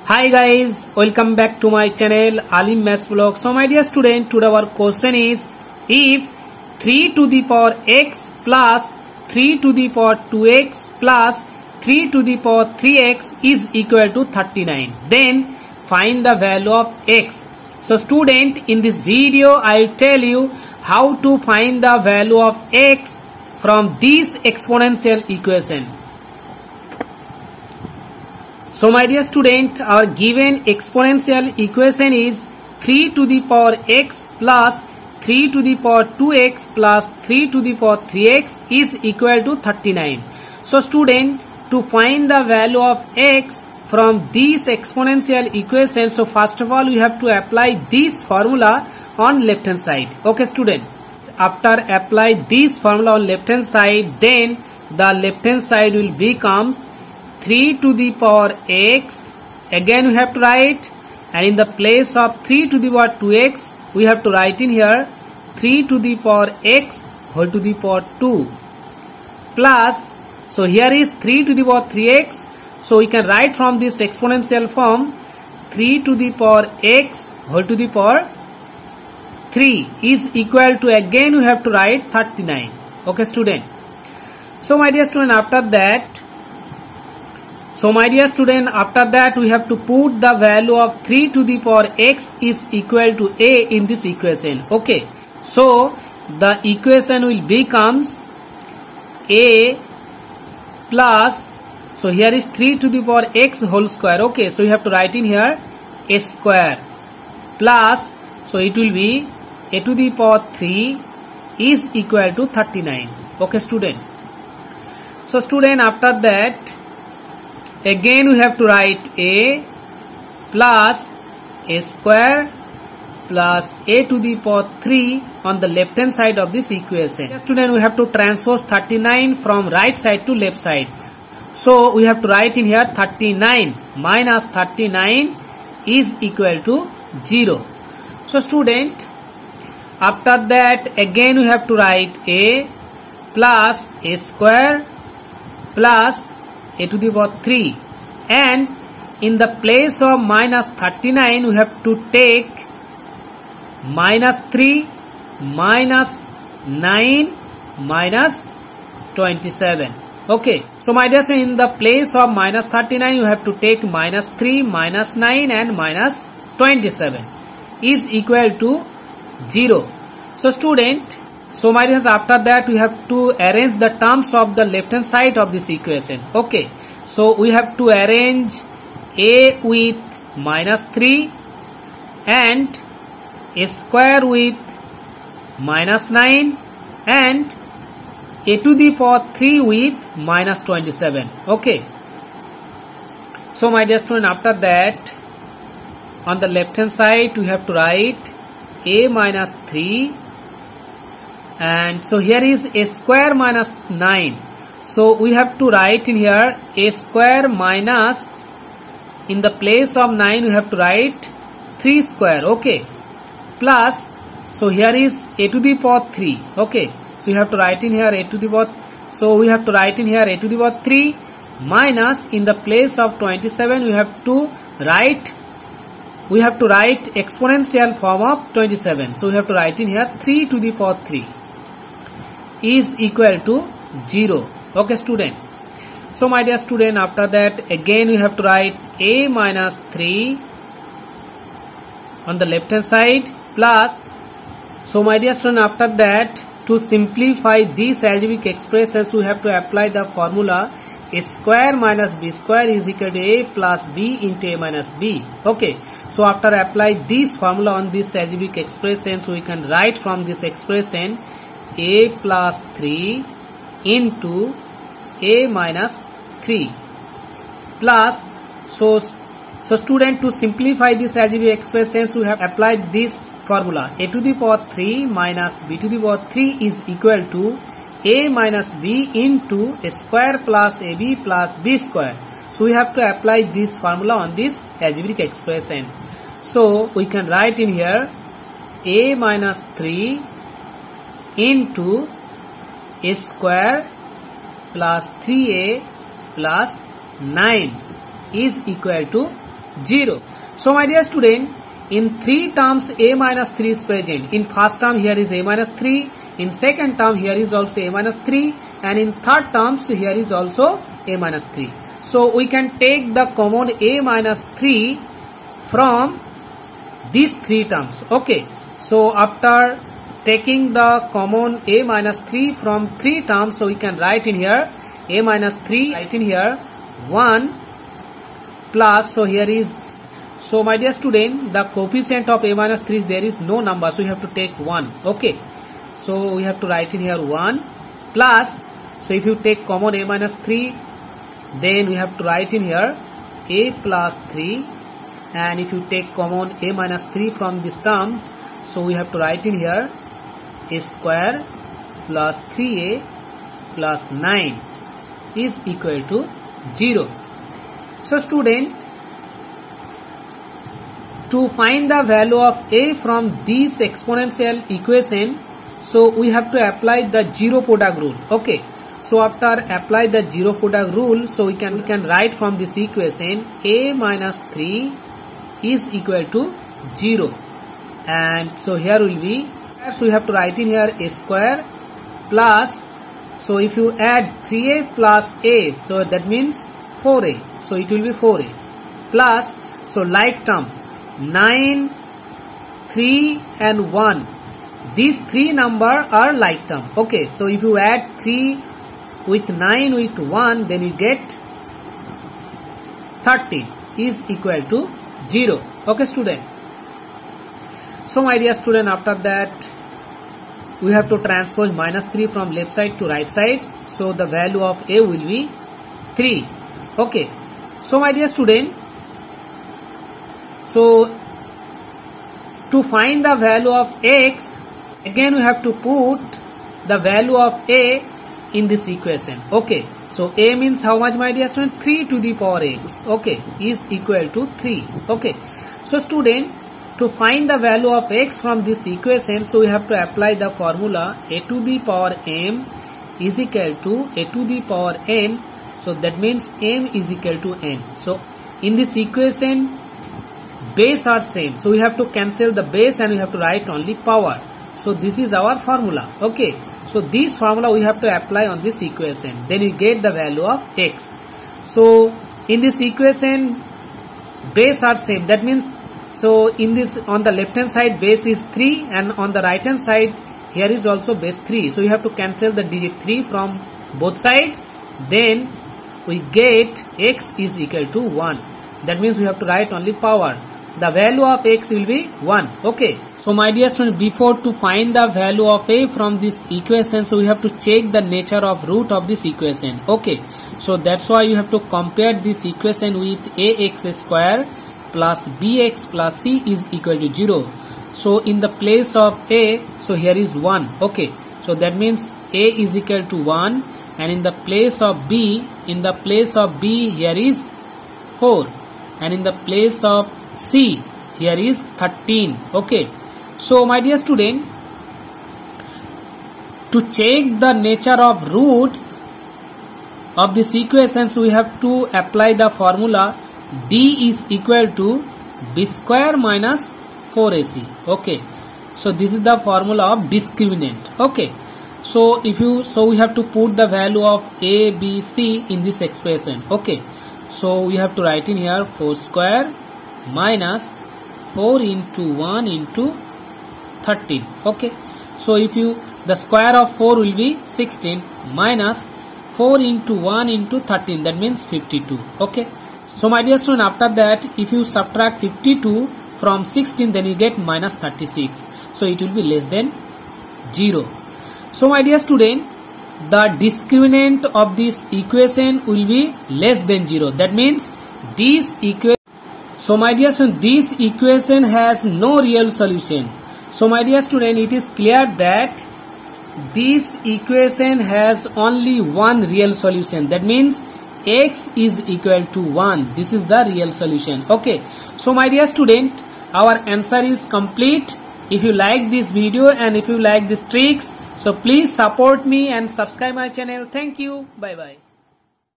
Hi guys, welcome back to my channel Alim Maths Vlog. So my dear student, today our question is if 3 to the power x plus 3 to the power 2x plus 3 to the power 3x is equal to 39, then find the value of x. So student, in this video I'll tell you how to find the value of x from this exponential equation. So my dear student, our given exponential equation is 3 to the power x plus 3 to the power 2x plus 3 to the power 3x is equal to 39. So student, to find the value of x from this exponential equation, so first of all we have to apply this formula on left hand side. Okay student, after apply this formula on left hand side, then the left hand side will becomes 3 to the power x, again we have to write, and in the place of 3 to the power 2x we have to write in here 3 to the power x whole to the power 2 plus, so here is 3 to the power 3x, so we can write from this exponential form 3 to the power x whole to the power 3 is equal to, again we have to write 39. Okay student, so my dear student, after that we have to put the value of 3 to the power x is equal to a in this equation. Okay, so the equation will becomes a plus, so here is 3 to the power x whole square. Okay, so you have to write in here a square plus, so it will be a to the power 3 is equal to 39. Okay student, so student, after that again we have to write a plus a square plus a to the power 3 on the left hand side of this equation. Yes, student, we have to transpose 39 from right side to left side. So we have to write in here 39 minus 39 is equal to 0. So student, after that again we have to write a plus a square plus a to the power 3, and in the place of minus 39 we have to take minus 3 minus 9 minus 27. Okay, so my dear student, in the place of minus 39 you have to take minus 3 minus 9 and minus 27 is equal to 0. So student, so my dear, after that we have to arrange the terms of the left hand side of this equation. Okay, so we have to arrange a with minus 3 and a square with minus 9 and a to the power 3 with minus 27. Okay, so my dear student, after that on the left hand side we have to write a minus 3, and so here is a square minus 9, so we have to write in here a square minus, in the place of 9 we have to write 3 square. Okay, plus, so here is a to the power 3. Okay, so you have to write in here a to the power, so we have to write in here a to the power 3 minus, in the place of 27 we have to write exponential form of 27, so we have to write in here 3 to the power 3 is equal to 0. Okay student, so my dear student, after that again we have to write a minus 3 on the left hand side plus, so my dear student, after that to simplify these algebraic expressions we have to apply the formula a square minus b square is equal to a plus b into a minus b. Okay, so after apply this formula on this algebraic expression, so we can write from this expression a plus 3 into a minus 3 plus, so student, to simplify this algebraic expressions we have applied this formula a to the power 3 minus b to the power 3 is equal to a minus b into a square plus ab plus b square. So we have to apply this formula on this algebraic expression, so we can write in here a minus 3 into a square plus 3a plus 9 is equal to 0. So my dear student, in 3 terms a minus 3 is present. In first term here is a minus 3, in second term here is also a minus 3, and in third terms here is also a minus 3. So we can take the common a minus 3 from these 3 terms. Okay, so after taking the common a minus 3 from 3 terms, so we can write in here a minus 3, write in here 1 plus, so here is, so my dear student, the coefficient of a minus 3 is there is no number, so you have to take 1. Okay, so we have to write in here 1 plus, so if you take common a minus 3, then we have to write in here a plus 3, and if you take common a minus 3 from these terms, so we have to write in here a square plus 3a plus 9 is equal to 0. So student, to find the value of a from this exponential equation, so we have to apply the zero product rule. Okay, so after apply the zero product rule, so we can write from this equation a minus 3 is equal to 0, and so here will be, so we have to write in here a square plus, so if you add 3a plus a, so that means 4a, so it will be 4a plus, so like term 9, 3 and 1, these 3 number are like term. Okay, so if you add 3 with 9 with 1, then you get 13 is equal to 0. Okay student, so my dear student, after that we have to transpose minus 3 from left side to right side, so the value of a will be 3. Okay, so my dear student, so to find the value of x, again we have to put the value of a in this equation. Okay, so a means how much, my dear student? 3 to the power x. Okay, is equal to 3. Okay, so student, to find the value of x from this equation, so we have to apply the formula a to the power m is equal to a to the power n, so that means m is equal to n. So in this equation base are same, so we have to cancel the base and we have to write only power. So this is our formula. Okay, so this formula we have to apply on this equation, then we get the value of x. So in this equation base are same, that means, so in this, on the left hand side base is 3 and on the right hand side here is also base 3, so you have to cancel the digit 3 from both sides, then we get x is equal to 1. That means we have to write only power. The value of x will be 1. Okay, so my dear student, before to find the value of a from this equation, so we have to check the nature of root of this equation. Okay, so that's why you have to compare this equation with ax square plus bx plus c is equal to 0. So in the place of a, so here is 1. Okay, so that means a is equal to 1, and in the place of b, here is 4, and in the place of c here is 13. Okay, so my dear student, to check the nature of roots of this equation, so we have to apply the formula d is equal to b square minus 4ac. Okay, so this is the formula of discriminant. Okay, so if you, so we have to put the value of a, b, c in this expression. Okay, so we have to write in here 4 square minus 4 into 1 into 13. Okay, so if you, the square of 4 will be 16 minus 4 into 1 into 13, that means 52. Okay, so my dear student, after that if you subtract 52 from 16, then you get minus 36, so it will be less than 0. So my dear student, the discriminant of this equation will be less than 0. That means this equation, so my dear student, this equation has no real solution. So my dear student, it is clear that this equation has only one real solution. That means x is equal to 1. This is the real solution. Okay, so my dear student, our answer is complete. If you like this video and if you like these tricks, so please support me and subscribe my channel. Thank you. Bye bye.